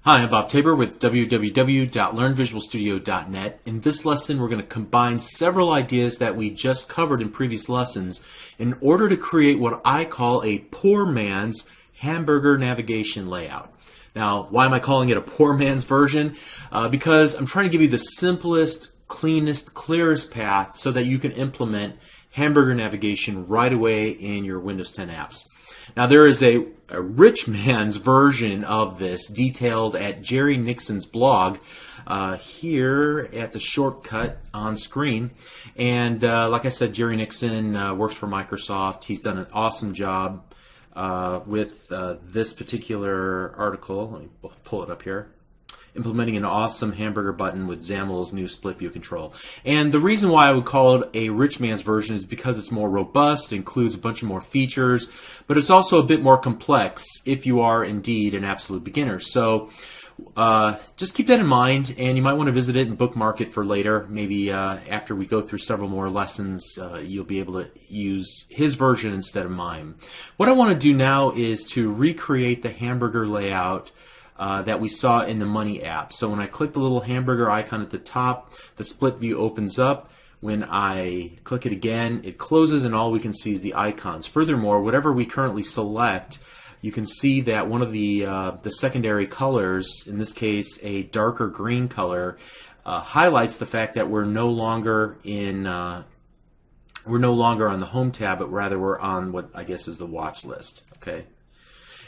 Hi, I'm Bob Tabor with www.learnvisualstudio.net. In this lesson, we're going to combine several ideas that we just covered in previous lessons in order to create what I call a poor man's hamburger navigation layout. Now, why am I calling it a poor man's version? Because I'm trying to give you the simplest, cleanest, clearest path so that you can implement hamburger navigation right away in your Windows 10 apps. Now, there is a rich man's version of this detailed at Jerry Nixon's blog here at the shortcut on screen. And like I said, Jerry Nixon works for Microsoft. He's done an awesome job with this particular article. Let me pull it up here. Implementing an awesome hamburger button with XAML's new split view control. And the reason why I would call it a rich man's version is because it's more robust, it includes a bunch of more features, but it's also a bit more complex if you are indeed an absolute beginner. So just keep that in mind, and you might want to visit it and bookmark it for later. Maybe after we go through several more lessons, you'll be able to use his version instead of mine. What I want to do now is to recreate the hamburger layout that we saw in the Money app. So when I click the little hamburger icon at the top, the split view opens up. When I click it again, it closes and all we can see is the icons. Furthermore, whatever we currently select, you can see that one of the secondary colors, in this case a darker green color, highlights the fact that we're no longer on the Home tab, but rather we're on what I guess is the watch list. Okay.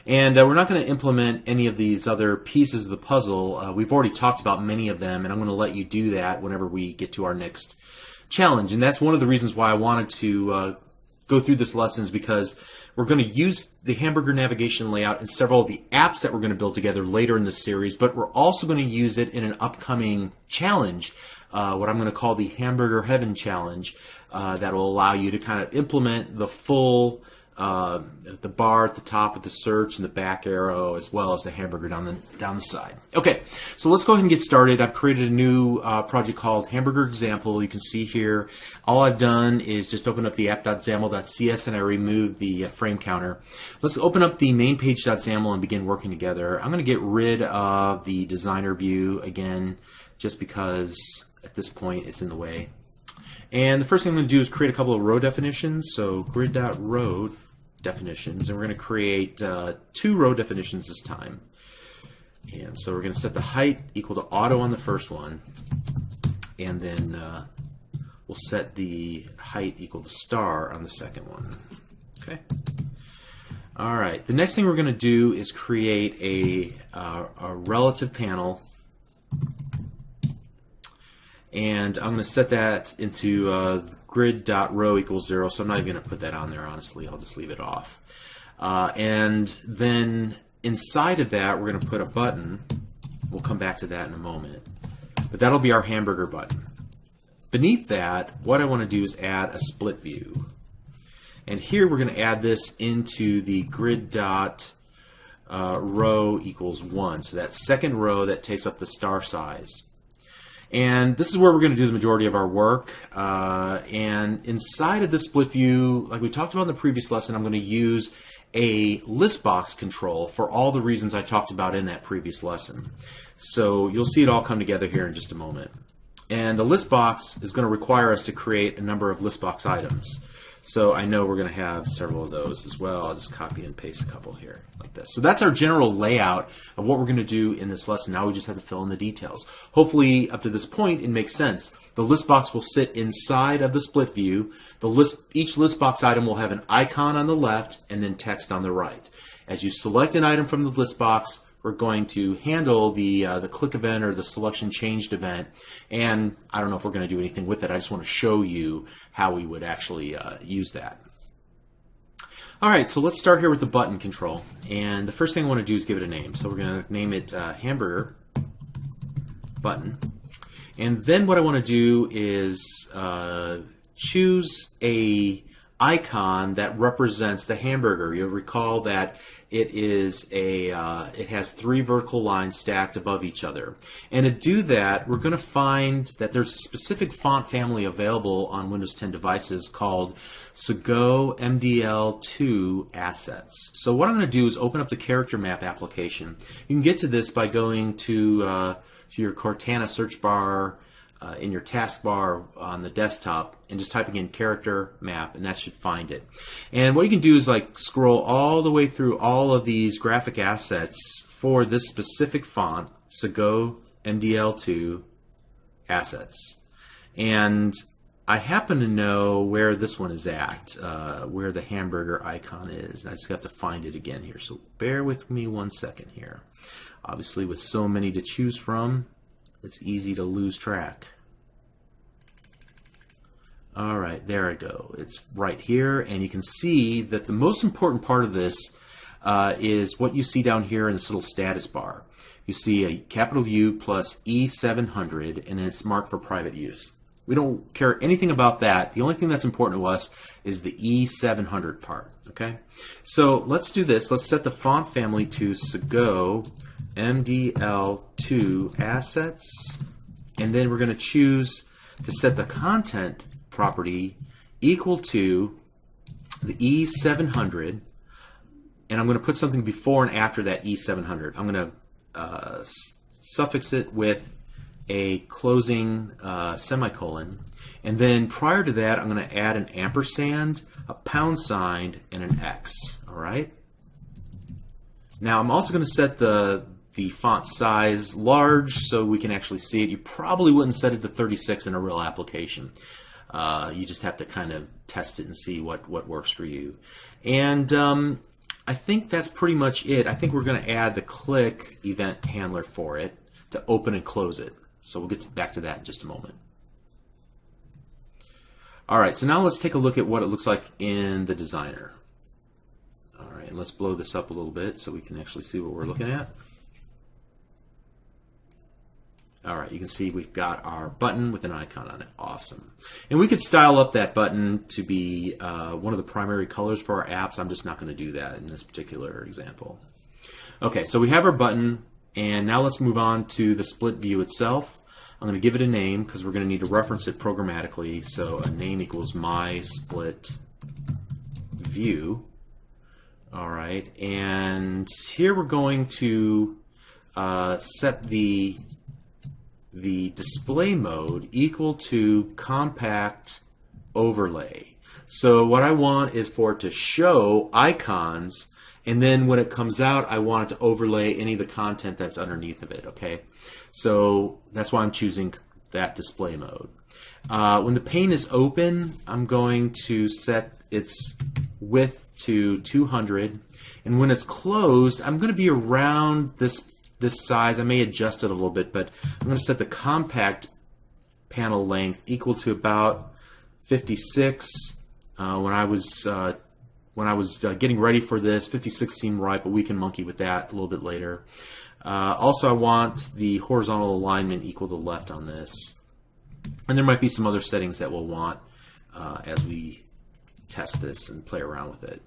And we're not going to implement any of these other pieces of the puzzle. We've already talked about many of them, and I'm going to let you do that whenever we get to our next challenge. And that's one of the reasons why I wanted to go through this lesson, is because we're going to use the hamburger navigation layout in several of the apps that we're going to build together later in the series, but we're also going to use it in an upcoming challenge, what I'm going to call the Hamburger Heaven Challenge, that will allow you to kind of implement the full the bar at the top with the search and the back arrow, as well as the hamburger down the side. Okay, so let's go ahead and get started. I've created a new project called Hamburger Example. You can see here, all I've done is just open up the app.xaml.cs and I removed the frame counter. Let's open up the main page.xaml and begin working together. I'm going to get rid of the designer view again, just because at this point it's in the way. And the first thing I'm going to do is create a couple of row definitions. So grid.row definitions, and we're going to create 2 row definitions this time. And so we're going to set the height equal to auto on the first one, and then we'll set the height equal to star on the second one. Okay. All right. The next thing we're going to do is create a relative panel, and I'm going to set that into grid.row equals 0, so I'm not even going to put that on there, honestly. I'll just leave it off. And then inside of that, we're going to put a button. We'll come back to that in a moment. But that'll be our hamburger button. Beneath that, what I want to do is add a split view. And here we're going to add this into the grid.row equals 1. So that second row that takes up the star size. And this is where we're going to do the majority of our work. And inside of the split view, like we talked about in the previous lesson, I'm going to use a list box control for all the reasons I talked about in that previous lesson. So you'll see it all come together here in just a moment. And the list box is going to require us to create a number of list box items. So I know we're going to have several of those as well. I'll just copy and paste a couple here like this. So that's our general layout of what we're going to do in this lesson. Now we just have to fill in the details. Hopefully up to this point it makes sense. The list box will sit inside of the split view. Each list box item will have an icon on the left and then text on the right. As you select an item from the list box, we're going to handle the click event or the selection changed event, and I don't know if we're going to do anything with it. I just want to show you how we would actually use that. All right, so let's start here with the button control, and the first thing I want to do is give it a name. So we're going to name it hamburger button, and then what I want to do is choose a icon that represents the hamburger. You'll recall that it is it has 3 vertical lines stacked above each other. And to do that, we're going to find that there's a specific font family available on Windows 10 devices called Segoe MDL2 Assets. So what I'm going to do is open up the character map application. You can get to this by going to your Cortana search bar in your taskbar on the desktop and just typing in character map, and that should find it. And what you can do is like scroll all the way through all of these graphic assets for this specific font, Segoe MDL2 Assets. And I happen to know where this one is at, where the hamburger icon is. And I just got to find it again here. So bear with me 1 second here. Obviously, with so many to choose from, it's easy to lose track. All right, there I go. It's right here, and you can see that the most important part of this is what you see down here in this little status bar. You see a capital U plus E700, and it's marked for private use. We don't care anything about that. The only thing that's important to us is the E700 part, okay? So let's do this. Let's set the font family to Segoe MDL2 Assets, and then we're going to choose to set the content property equal to the E700, and I'm going to put something before and after that E700. I'm going to suffix it with a closing semicolon, and then prior to that I'm going to add an ampersand, a pound sign, and an X. All right. Now I'm also going to set the font size large so we can actually see it. You probably wouldn't set it to 36 in a real application. You just have to kind of test it and see what works for you. And I think that's pretty much it. I think we're going to add the click event handler for it to open and close it. So we'll get back to that in just a moment. All right, so now let's take a look at what it looks like in the designer. All right, let's blow this up a little bit so we can actually see what we're looking at. All right, you can see we've got our button with an icon on it. Awesome. And we could style up that button to be one of the primary colors for our apps. I'm just not going to do that in this particular example. Okay, so we have our button, and now let's move on to the split view itself. I'm going to give it a name because we're going to need to reference it programmatically. So a name equals my split view. All right, and here we're going to set the display mode equal to compact overlay. So what I want is for it to show icons, and then when it comes out I want it to overlay any of the content that's underneath of it. Okay, so that's why I'm choosing that display mode. When the pane is open, I'm going to set its width to 200, and when it's closed I'm going to be around this size. I may adjust it a little bit, but I'm going to set the compact panel length equal to about 56. When I was getting ready for this, 56 seemed right, but we can monkey with that a little bit later. Also, I want the horizontal alignment equal to left on this, and there might be some other settings that we'll want as we test this and play around with it.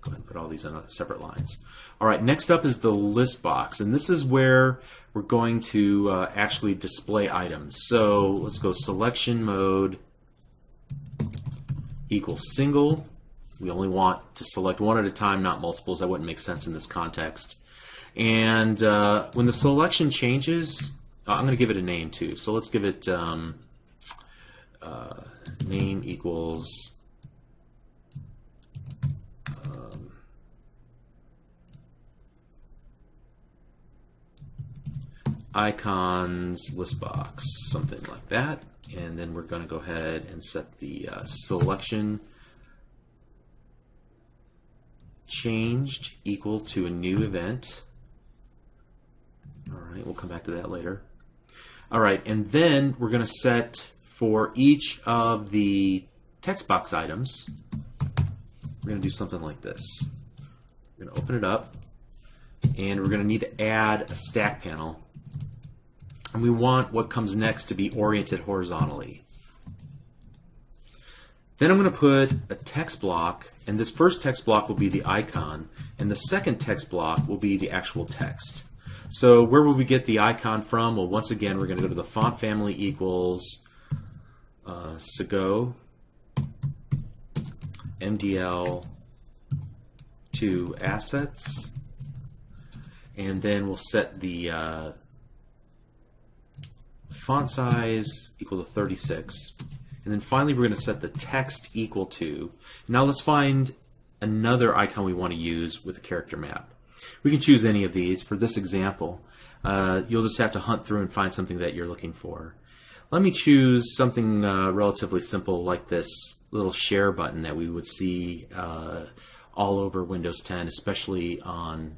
Go ahead and put all these on separate lines. All right, next up is the list box, and this is where we're going to actually display items. So let's go selection mode equals single. We only want to select one at a time, not multiples. That wouldn't make sense in this context. And when the selection changes, I'm going to give it a name too. So let's give it name equals icons list box, something like that. And then we're going to go ahead and set the selection changed equal to a new event. All right, we'll come back to that later. All right, and then we're going to set for each of the text box items, we're going to do something like this. We're going to open it up, and we're going to need to add a stack panel. And we want what comes next to be oriented horizontally. Then I'm going to put a text block, and this first text block will be the icon, and the second text block will be the actual text. So where will we get the icon from? Well, once again, we're going to go to the font family equals Segoe MDL to assets, and then we'll set the font size equal to 36. And then finally we're going to set the text equal to. Now let's find another icon we want to use with a character map. We can choose any of these. For this example, you'll just have to hunt through and find something that you're looking for. Let me choose something relatively simple like this little share button that we would see all over Windows 10, especially on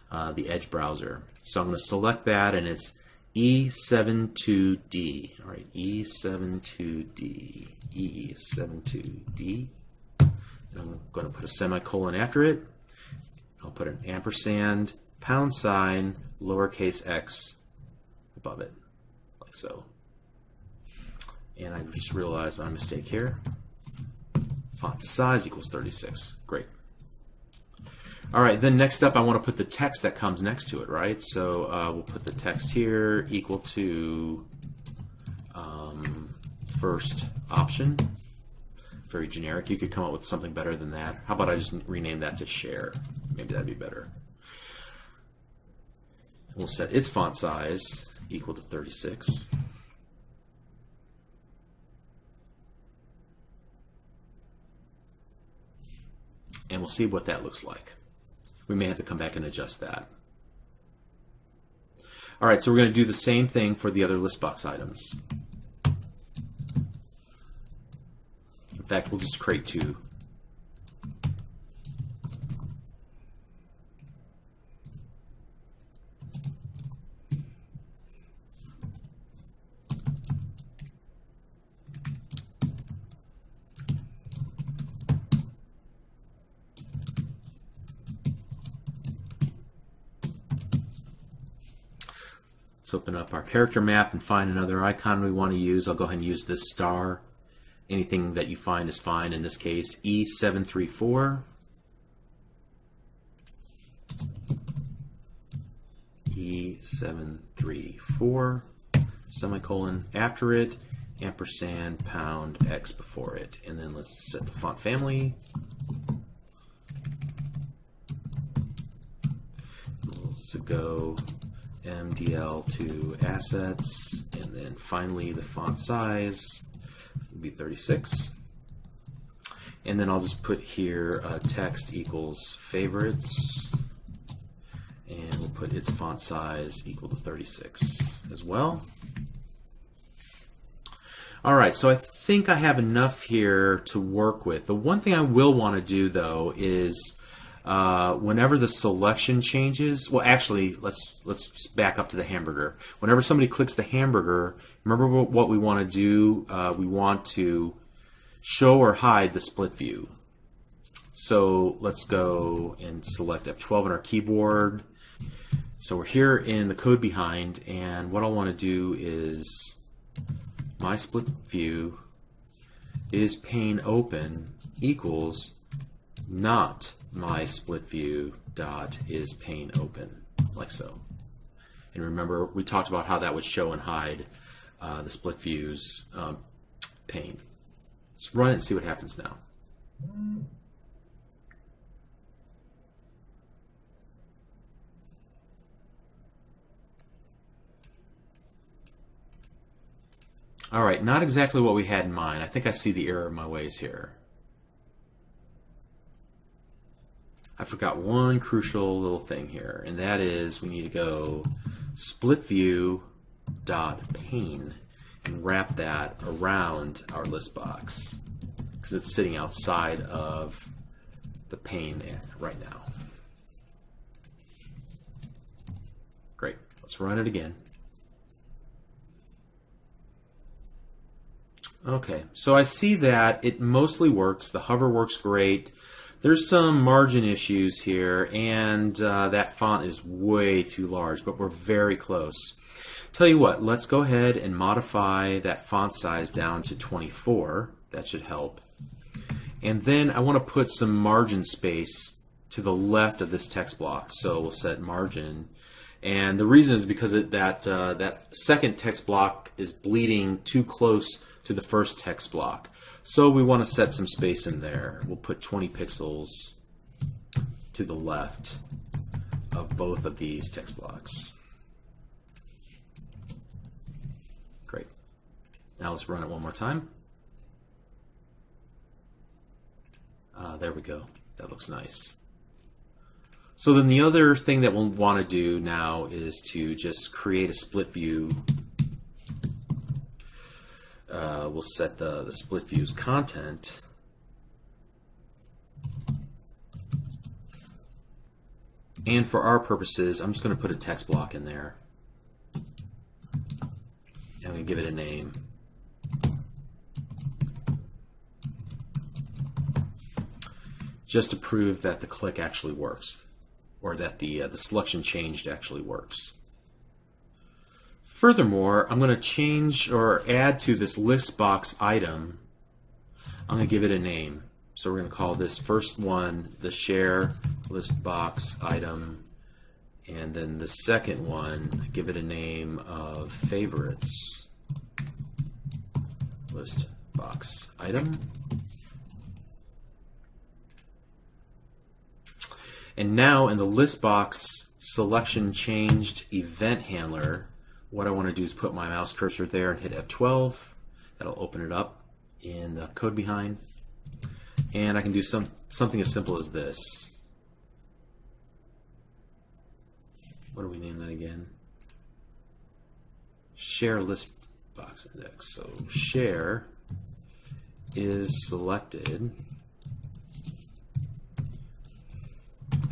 the Edge browser. So I'm going to select that, and it's E72D. All right, E72D. E72D. And I'm going to put a semicolon after it. I'll put an ampersand, pound sign, lowercase x above it, like so. And I just realized my mistake here. Font size equals 36. Great. All right, then next up I want to put the text that comes next to it, right? So we'll put the text here equal to first option. Very generic. You could come up with something better than that. How about I just rename that to share? Maybe that'd be better. We'll set its font size equal to 36. And we'll see what that looks like. We may have to come back and adjust that. All right, so we're going to do the same thing for the other list box items. In fact, we'll just create two. Let's open up our character map and find another icon we want to use. I'll go ahead and use this star. Anything that you find is fine. In this case, E734. E734, semicolon after it, ampersand, pound, X before it. And then let's set the font family. Segoe MDL to assets, and then finally the font size will be 36. And then I'll just put here text equals favorites, and we'll put its font size equal to 36 as well. All right, so I think I have enough here to work with. The one thing I will want to do though is whenever the selection changes, well, actually, let's back up to the hamburger. Whenever somebody clicks the hamburger, remember what we want to do? We want to show or hide the split view. So let's go and select F12 on our keyboard. So we're here in the code behind, and what I want to do is my split view is pane open equals not my split view dot is pane open, like so. And remember, we talked about how that would show and hide the split views pane. Let's run it and see what happens now. All right, not exactly what we had in mind. I think I see the error of my ways here. I forgot one crucial little thing here, and that is we need to go split view dot pane and wrap that around our list box because it's sitting outside of the pane right now. Great. Let's run it again. Okay, so I see that it mostly works. The hover works great. There's some margin issues here, and that font is way too large, but we're very close. Tell you what, let's go ahead and modify that font size down to 24. That should help. And then I want to put some margin space to the left of this text block. So we'll set margin. And the reason is because that second text block is bleeding too close to the first text block. So we want to set some space in there. We'll put 20 pixels to the left of both of these text blocks. Great. Now let's run it one more time. There we go. That looks nice. So then the other thing that we'll want to do now is to just create a split view. We'll set the split view's content. And for our purposes, I'm just going to put a text block in there. I'm going to give it a name. Just to prove that the click actually works, or that the selection changed actually works. Furthermore, I'm going to change or add to this list box item. I'm going to give it a name. So we're going to call this first one the share list box item, and then the second one, give it a name of favorites list box item. And now in the list box selection changed event handler, what I want to do is put my mouse cursor there and hit F12. That'll open it up in the code behind. And I can do something as simple as this. What do we name that again? Share list box index. So share is selected,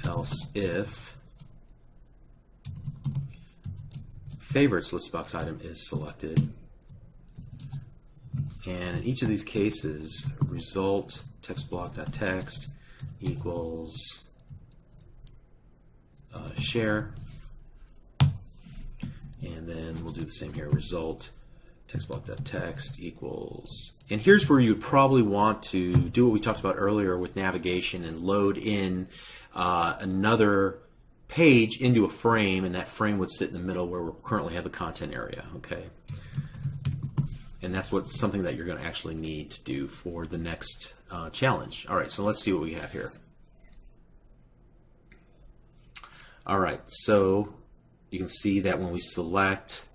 else if favorites list box item is selected. And in each of these cases, result text block.text equals share, and then we'll do the same here. Result text block.text equals, and here's where you probably want to do what we talked about earlier with navigation and load in another page into a frame, and that frame would sit in the middle where we currently have the content area. Okay, and that's something that you're going to actually need to do for the next challenge. All right, so let's see what we have here. All right, so you can see that when we select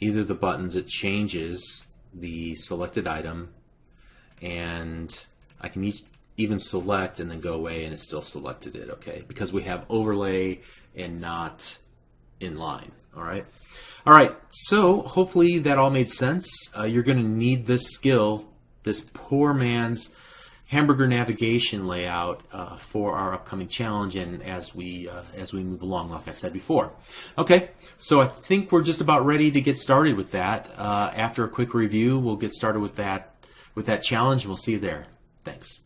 either of the buttons, it changes the selected item, and I can even select and then go away and it still selected it, okay, because we have overlay and not inline. All right, so hopefully that all made sense. You're going to need this skill, this poor man's hamburger navigation layout for our upcoming challenge, and as we move along, like I said before. Okay, so I think we're just about ready to get started with that. After a quick review, we'll get started with that challenge, and we'll see you there. Thanks.